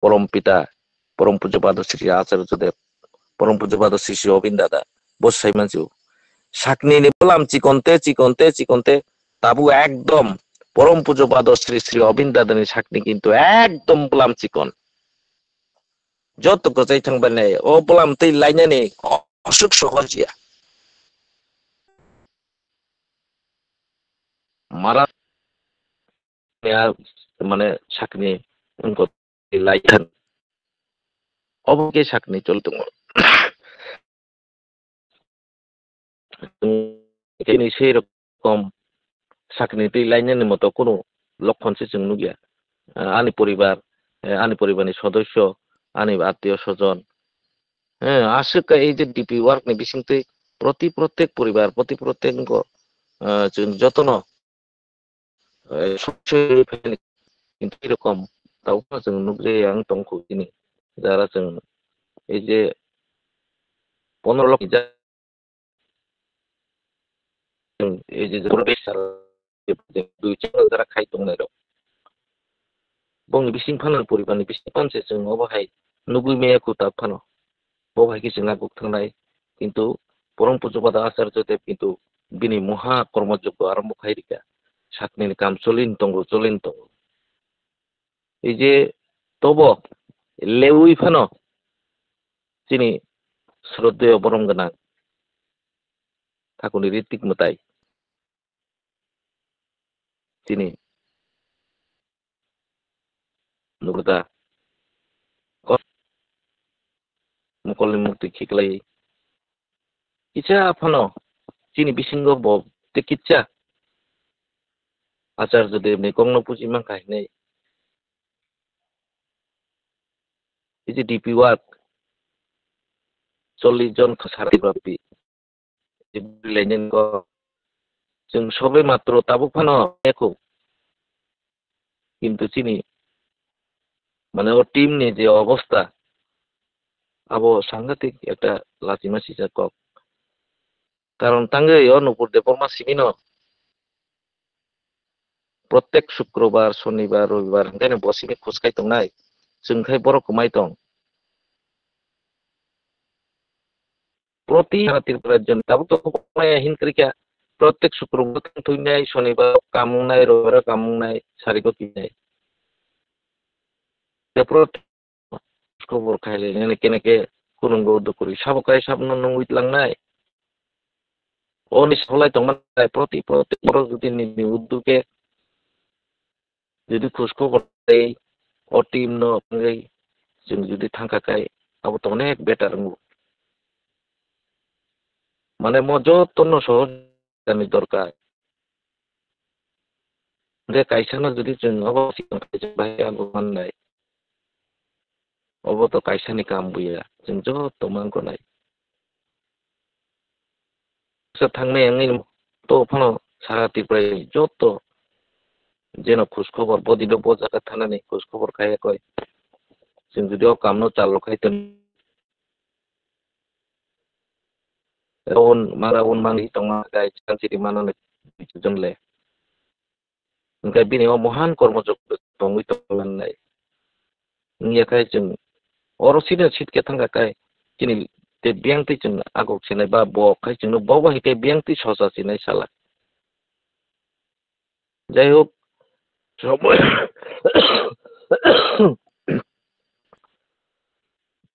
परम पिता परम पूज्यपाद श्री आचार्यदेव परम पूज्यपाद श्री श्री अबिन दादा बसाई मानसिu sakni ni pelam চিকনতে তাবু একদম পরম পূজ্যপাদ শ্রী শ্রী অবিন দাদানি sakni কিন্তু একদম pelam চিকন যত গজাই থাকবানে ও pelam তৈ লাইনানি অসুখ সহজিয়া মারা মানে sakni उनको লাইথান অবকে sakni চলতো ini সেই রকম sakni তৈ লাইনানি মতো কোনো লক্ষণ সে जों नुगिया आंनि परिबारनि सदस्य आंनि आत्मीय स्वजन आसुका এই যে ডিপি ওয়ার্ক নি বিসিংতে প্রত্যেক পরিবার প্রত্যেক যত্ন কিন্তু এরকম তাও जों नुग्रे आं दंखौ दिनै যারা जों এই যে 15 লক্ষ এই যে বেসার দুই চ্যানেল যারা খাই দंनाय bong bising phanan poribarni bising panse जों अबहाय नुगुइ मेयाखौ ता फानो बहाय कि जोंना गुथांनाय किन्तु परम पूज्यपाद आचार्यदेव किन्तु बिनि महा कर्मयज्ञ आरम्भ खायरिका sakni काम चलिन दंगो এই যে তব লেউই ফানো যিনি শ্রদ্ধেয় বরম গোনাं ঠাকুরনি ঋত্বিক মতাই তিনি নুরদা मुकलनि मुक्ति खिख्लाय इचा फानो जिनि बिसिंग ब तेकिचा आचार्यदेवनि गंन पुजि मांखायनाय इजे डिपि वार्क 40 जन खसारि बापि लाइनेन को जों सबै मात्र ताबो फानो एको किन्तु जिनि माने ओ टीमनि जे अवस्था आबो सांघातिक একটা লাচিমা সিসা কক কারণ তাঙ্গে অনুপুর দেবর্মা সিমিনো প্রত্যেক শুক্রবার শনিবার রবিবার হেনে বসিনে খুসকাই দंनाय जोंखाय बर'खौ माइ दं প্রতি রাতের প্রয়োজন তাবো তো মায়া হিনক্রিকা প্রত্যেক শুক্রবার তুইনাই শনিবার কামুনাই রবিবার কামুনাই সারিকো কিনাই खबर खायले ने केनेके कुरुंगो दुकुरि साबकाय साबनो नंगुइत लांनाय अनि सलाय दंमान प्रति बर जुदि नि उद्दुके जुदि खुस खबर दे अ टीम न नगै जों जुदि थांखाखाय आबो तो अनेक बेटार रंगु माने मजो तन्न सहजनि दरकार जे कायसाना जुदि जों अबसि बाय आगु माननाय अब तो कायसानि काम बुया जों जत मांगनाय थांनाय आंनि तो फानो साराति प्राय जत जेन खुस खबर बदिनो बजाका थानानै खुस खबर खाया कय जों जुदि अ कामनो चालु खायतन उन मांगि तंमा गाय सानसिरि मानने जोंले ओंखाय बिनि महान कर्मजोग दंगै तंनाय नियाखाय जों अरसिनो सिटके थांगाखाय दिनै ते बियांति जों आगक सिनाय बा बखाय जोंनो बावबाहिके बियांति ससा सिनाय साला যাই হোক সময়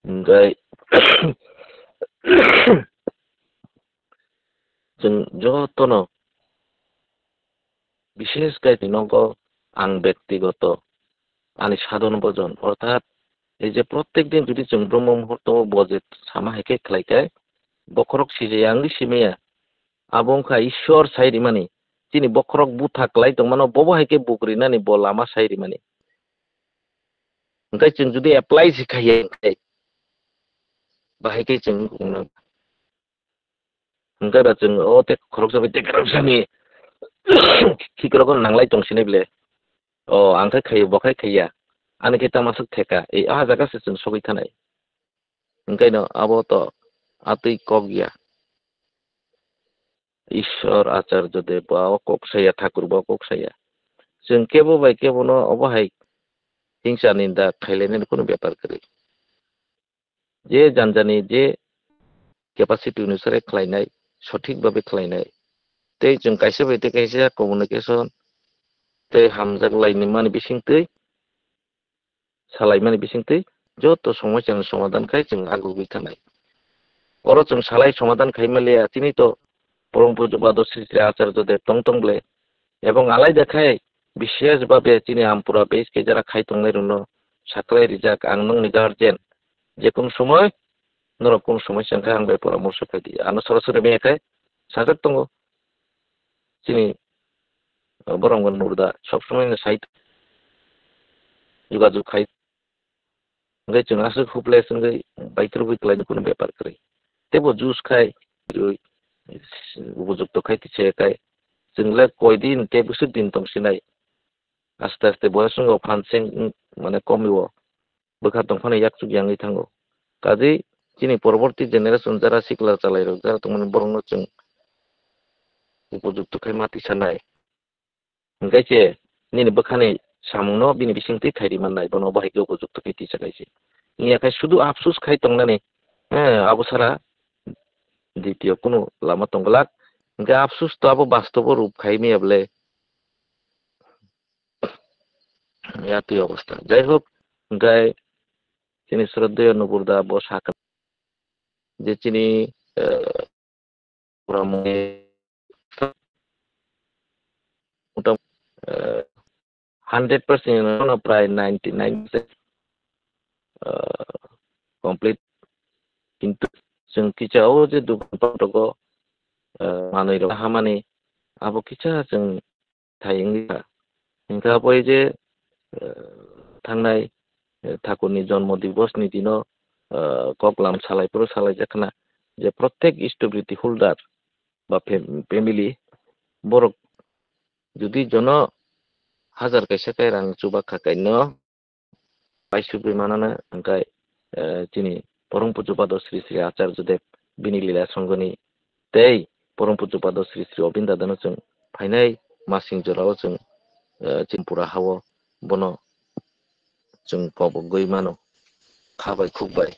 ओमफ्राय जों जतनो বিশেষ গাইতে नंगौ आं ব্যক্তিগত आंनि साधन भजन अर्थात এই যে প্রত্যেক দিন যদি जों ब्रह्म मुहूर्त बजे सामाहेके खालायखाय बखरक सिजे आंनि सिमेया आबंखा ईश्वर साइरि माने जिनि बखरक बुथाख्लाय दंमानो बबहायके बुग्रिनानै बलामा साइरि माने ओंखाय जों जुदि एप्लाइ सिखायो बाहायके जों ओंखाय बा जों अ ते खरक जाबाय ते खरकसानि खिखरक नांलाय दंसिनै ब्ले अ आंखाय खायो बखाय खाया आनि के तामासक थेका ए आ जागासे जों सबै थानाय ओंखायनो आबो तो आतै कगिया ईश्वर आचार्यदेव बा कक्साया ठाकुर बा कक्साया जों केबो बाय केबोनो अबहाय হিংসা নিন্দা খাইলাयनायनि কোনো ব্যাপার করে যে जानजानि जे केपासिटी अनुसारे खालायनाय सঠিকভাবে खालायनाय तै जों खायसे बायदि खायसे कमिउनिकेशन तै हामजागलायनि माने बिसिंतै सालायमानि बिसिंतै যত সমস্যার সমাধান খাই जों आगुबोबाय थानाय अर जों सालाय समाधान खाइमालिया তিনি তো পরম পূজ্যপাদ শ্রী শ্রী আচার্যদেব টংটংলে এবং আলাই দেখায় বিশেষভাবে তিনি আমপুরা বেশকে যারা খাইতংনাय রুনো সাকলাই রিজাক আংনং নিগারজেন যে কোন সময় নরকম সমস্যা খাই আংবাय পরামর্শ খাইদি আনো সরাসরি মেয়াখাय সাজাক দङ তিনি বরংগন নুরদা সবসময় সাইট যোগাযোগ খাই ओमफ्राय जों आसो खुबले जोंगै बाइतर बुइतलायनो কোনো ব্যাপার করে তেবো জুস খাই উপযুক্ত খাইতেছে খাই जोंले কয়দিন কে বছর দিন তংसिनाय আস্তে আস্তে বয়সঙ্গ ফানসেং মানে কমিও बोखा दंफानै याकसुक यांगै थांगो काजै दिनै পরবর্তী জেনারেশন যারা सिक्ला चालायरो যারা तंमोन बरंनो जों उपযুক্ত খাই माति सानाय ओंखायचे निने बोखानै सामुनो बिनि बिसिंतै थाइरि माननाय बनो बाहायगो उपযুক্ত खाइति सानायसे नियाखाय शुधु आफसुस खाइ तंनानै आबो सारा দ্বিতীয় কোনো লামা তংগলাক ओंखाय आफसुस तो आबो बास्तव रूप खाइ मेयाबले याति अवस्था যাই হোক ओंखाय তিনি শ্রদ্ধেয় নুপুরদা বসাক যে তিনি মোটামুটি 100% প্রায় 99% কমপ্লিট কিন্তু जों किचाओ जे दुखुपाटको मानै हामानि आबो किचा जों थायिंगा इंका बय जे थांनाय ठाकुरनि जन्म दिवसनि दिनो ककलाम सालायफोर सालायजाखना जे प्रत्येक इष्टबृत्ति होल्डार बा फेमिली बर जुदि जन हाजार कैसे काय रां चुबा खाकायनो बायसुबि मानानो ओंखाय दिनै परम पूज्यपाद श्री श्री आचार्यदेव बिनि लीला संगनि तै परम पूज्यपाद श्री श्री अबिन्दादनो जों फाइनाय मासिं जराव जों चिमपुरा हावो बनो जों कबगै मानो खाबाय खुबाय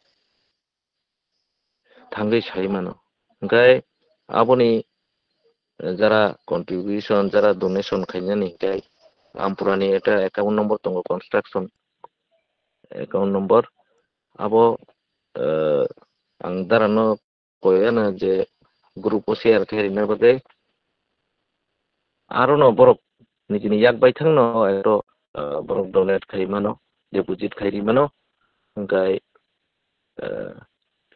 थांगै साय मानो ओंखाय आबनि যারা কন্ট্রিবিউশন যারা ডোনেশন খাইনানি গাय আমপুরাनि এটা অ্যাকাউন্ট নম্বর দङ কনস্ট্রাকশন অ্যাকাউন্ট নম্বর আবো आं दारानो कयानो जे ग्रुप शेयर खारिनो बदे आरोनो बरक निजिनि याक बायथांनो एरो बरक डोनेट खारिमानो डिपॉजिट खारिमानो ओंखाय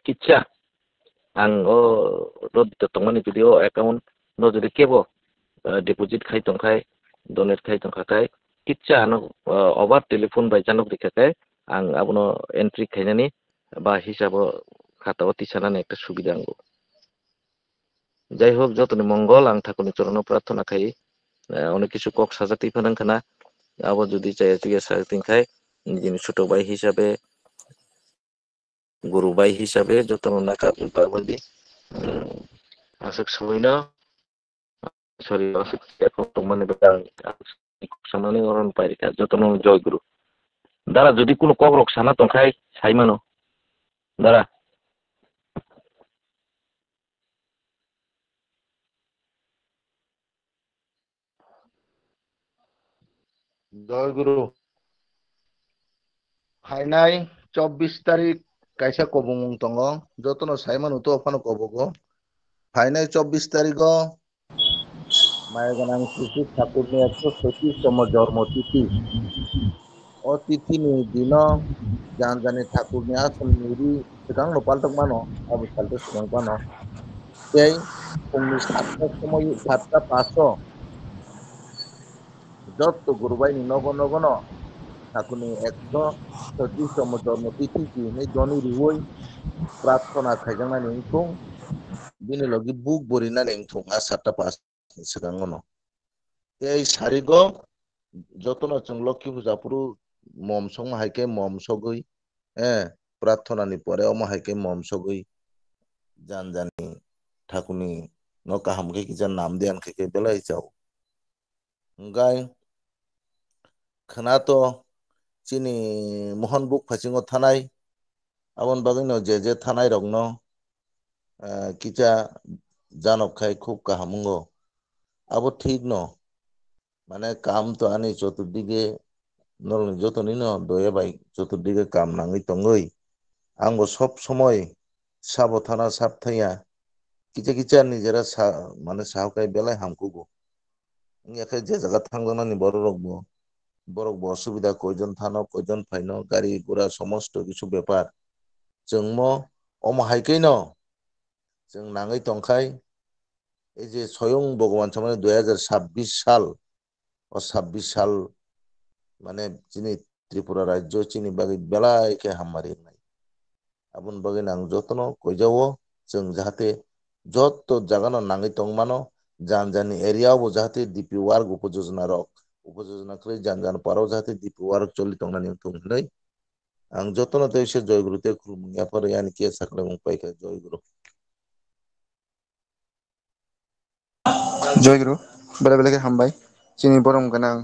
किच्छा आं ओ रद तंमानि जुदि ओ अकाउंट नो जुदि केबो डिपॉजिट खाइ तंखाय डोनेट खाइ तंखाय किच्छा आनो ओभार टेलीफोन बाय जानक दिखाय आं आबनो एंट्री खाइनानि বা হিসাব খাতা অতি সানানে একটা সুবিধা আঙ্গো যাই হোক যতনি মঙ্গল আং ঠাকুরনি চরণ প্রার্থনা খাই অনেক কিছু কক সাজাতেই ফানাंखाना আবার যদি চাই তুই সাজাতেই নিজের ছোট ভাই হিসাবে গুরু ভাই হিসাবে যতন নাকা পারবন্দি আসক সবইনা সরি আসক এখন মানে বেকার সামনে অরণ পাইকা যতন জয় গুরু দ্বারা যদি কোনো কক রক সানা তংখাই সাইমানো দ্বারা জয় গুরু ফাইনাই 24 তারিখ কাইসা কবমুং তঙ্গ যতন সাইমান উতো অফানো কবগো ফাইনাই 24 তারিখ মায়গানাং শ্রী ঠাকুরনি 136তম জন্মতিথি অতিথিনি দিন জানজানি ঠাকুরনি আসন নিরি সিগাং পাল্টক মানো আবু পাল্টে সিগাং পানো এই फुंनि 7টার সময় 7টা 5 যত গুরুবাইনি নগন নগন ঠাকুরনি 136তম জন্মতিথি কি জনি রুই প্রার্থনা খাইজাংনানি ইংথুং বিনি লগে বুক বরিনানি ইংথুং 7টা 5 সিগাংনো এই সারিগো যতন जों লক্ষ্মী পূজা পুরু মম সং হাইকে মম সগই প্রার্থনানি পরে অম হাইকে মম সগই জানজানি ঠাকুরনি ন কাহামকে কি জান নাম দেয়ান খেকে বেলাই যাও গাই খানা তো chini mohon buk phasingo thanai abon bagino je thanai rokno kicha janok khai khub kahamungo abo ঠিক no মানে কাম তো আনি চতুর্দিকে নরনি যতনি ন দয়ে বাই চতুর্দিকে কাম নাঙি তঙ্গই আঙ্গো সব সময় সাবধানা সাবথাইয়া কিচা কিচা নিজেরা মানে সাহকাই বেলায় হামকুগো একে যে জায়গা থাকজানানি বড় অসুবিধা কয়জন থানো কয়জন ফাইনো গাড়ি ঘোড়া সমস্ত কিছু ব্যাপার जों হাইকেই ন जों নাঙই তংখাই এই যে স্বয়ং ভগবান সামনে 2026 সাল ও 26 সাল মানে যিনি ত্রিপুরা রাজ্য চিনি বাকি বেলাইকে হামমারি নাই আবুন বাকি নাং যত্ন কইজাও जों जाहाथे যত জাগানো নাঙই তংমানো জানি এরিয়াও जाहाथे ডিপি ওয়ার্ক উপযোজনা করে জান পারাও जाहाथे ডিপি ওয়ার্ক চলি তংনানি তুমলাই आं যতন দেশে জয়গুরুতে খুলমুনিয়া পরে আনি কে সাকলে মুং পাইকা জয়গুরু জয়গুরু বেলা বেলাকে হামবাই চিনি বরম গানাং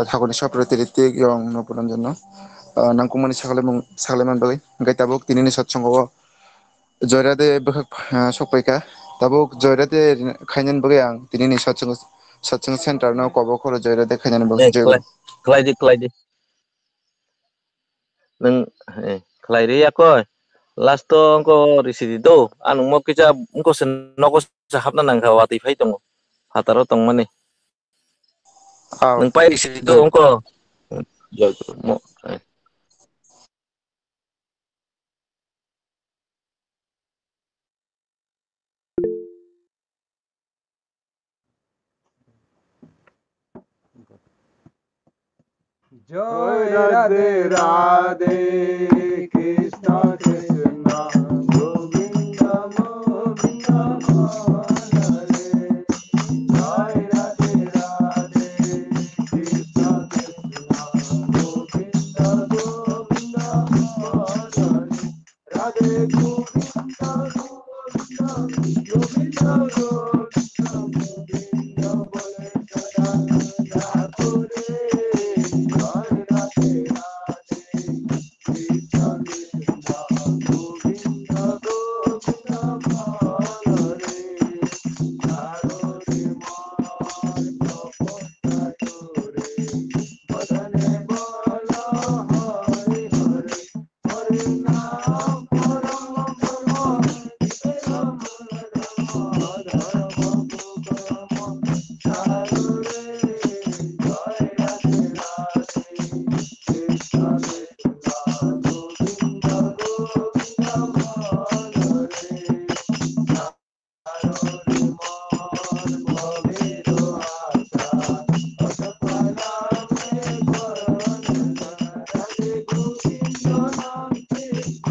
ঠাকুরনি সাপ্রতি রিতিক এবং নপুরন জন্য নাংকুমানি সাকলেমান বাগৈ গাই তাবুক তিনিনি সৎসঙ্গ জয়রাদে সকপাইকা তাবুক জয়রাদে খাইনান বাগৈ आं তিনিনি সৎসঙ্গ সেন্টার নাও কব খর জয়রাদে খাইনান বাগৈ জয়গুরু Klay di nang klay ri akoy last to angko risidi do anu mo kicha angko sen noko sa hapna nang khawati phai tong hataro tong mani আও nang pai risidi do Joy angko jogro mo জয় রাধে রাধে কৃষ্ণ কৃষ্ণ গোবিন্দ গোবিন্দ হরে জয় রাধে রাধে কৃষ্ণ কৃষ্ণ গোবিন্দ গোবিন্দ হরে রাধে গোবিন্দ গোবিন্দ গোবিন্দ গোবিন্দ বলে সদা করে জয় রাধে রাধে কৃষ্ণ কৃষ্ণ গোবিন্দ গোবিন্দ হরে নারদে মন তপস্যা করে বদনে বল হরে হরে হরে নাম পরম পরম ধর্ম ধর্ম পরম সাররে জয় রাধে রাধে কৃষ্ণ কৃষ্ণ গোবিন্দ গোবিন্দ হরে নারদে মন ভবের আশা অসফলামে করণ রাধে গোবিন্দ নাম কৃষ্ণ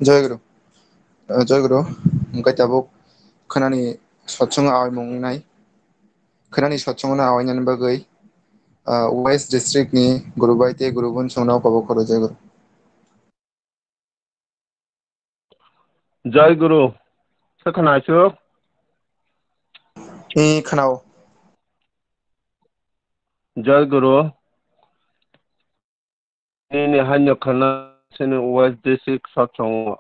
जयगुरु जयगुरु गाइताबुक खोनानि सत्संग आवै मंनाय खोनानि सत्संगना आवायनानै बागै वेस्ट डिस्ट्रिक्टनि गुरुबाइते गुरुबुन संनाव पाबो खरो जयगुरु जय गुरु सोखनायसु खोनाव जय गुरु ini hanya karena sini West District Satsang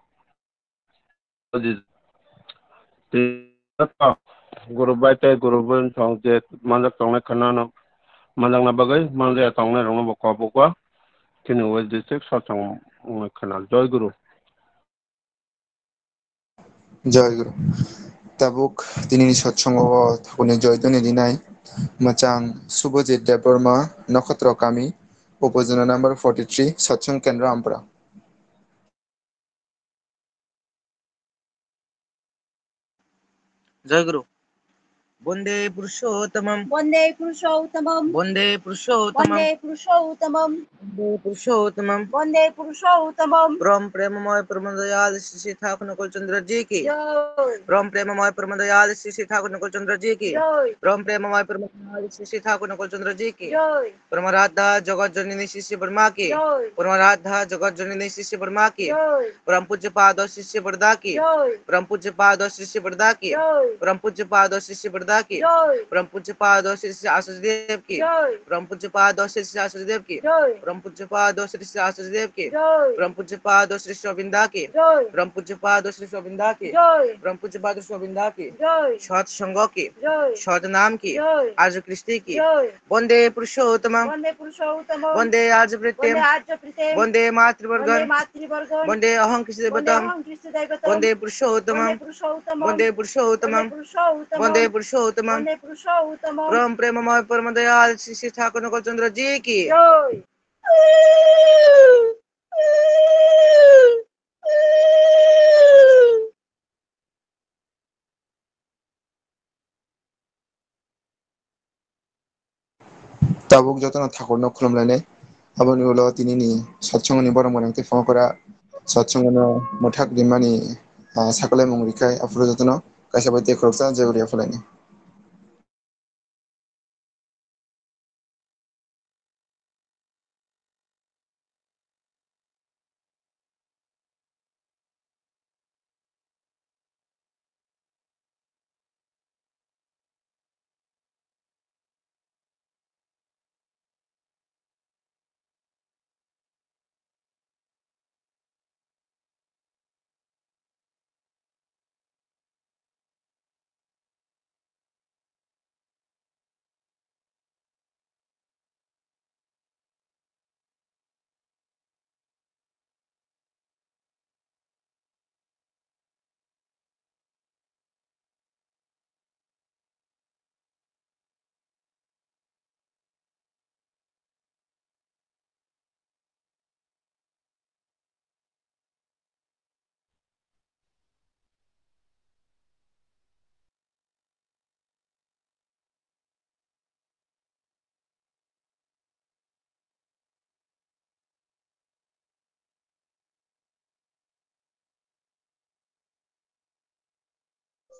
guru baite guru bun song je manjak tong kana na manjak na bagai manjak tong na rong bokwa bokwa sini West District Satsang kana joy guru Jayguru ताबुक दिनैनि सत्संगआव थाखुनि जयदनि दिनाय मोजां सुभजित देबबर्मा नक्षत्र कामी उपजना number 43 सत्संग केंद्र आमपरा जय गुरु वंदे पुरुषोत्तमं वंदे पुरुषोत्तमं वंदे पुरुषोत्तमं वंदे पुरुषोत्तमं वंदे पुरुषोत्तमं वंदे पुरुषोत्तमं ब्रह्म प्रेममय परम दयाल श्री ठाकुर नकुल चंद्र जी की ब्रह्म प्रेममय परम दयाल श्री ठाकुर नकुल चंद्र जी की ब्रह्म प्रेममय परम दयाल श्री ठाकुर नकुल चंद्र जी की परमराधा जगत जननी श्री वर्मा की परमराधा जगत जननी श्री वर्मा की परम पूज्य पाद शिष्य बरदा की परम पूज्य पाद शिष्य बरदा की परम पूज्य पाद शिष्य बरदा की परम पूज्य पाद श्री आशीष देव की परम पूज्य पाद श्री आशीष देव की परम पूज्य पाद श्री आशीष देव की परम पूज्य पाद श्री शोभिंदा की परम पूज्य पाद श्री शोभिंदा की परम पूज्य पाद शोभिंदा की सत संग की सत नाम की आज कृष्टि की वंदे पुरुषोत्तम वंदे आज प्रीत्यम वंदे मातृवर्गम वंदे अहं कृष्ण देवतम वंदे पुरुषोत्तम वंदे पुरुषोत्तम वंदे पुरुषोत्तम परम प्रेममय परम दयाल श्री ठाकुर नकुल चंद्र जी की ताबुक जतन ठाकुरनो खुलुमलायनाय आबोनि उनाव दिनैनि सत्संगनि बरम गोनांथि फुंफोरा सत्संगनो मोथाक दिमानि साकलाय मंरिखाय आफुर जतन गायसाबाय देखरसा जेवरिया फलायनि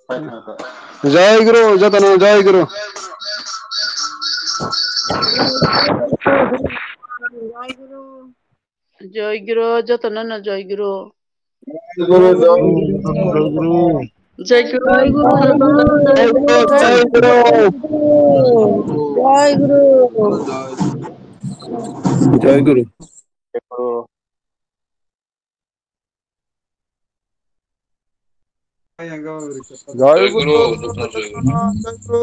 जय गुरु जतन जय गुरु जय गुरु जतन न जय गुरु गुरु जय जय गुरु जय गुरु जतन न जय गुरु जय गुरु जय गुरु जय गुरु जय गुरु जय गुरु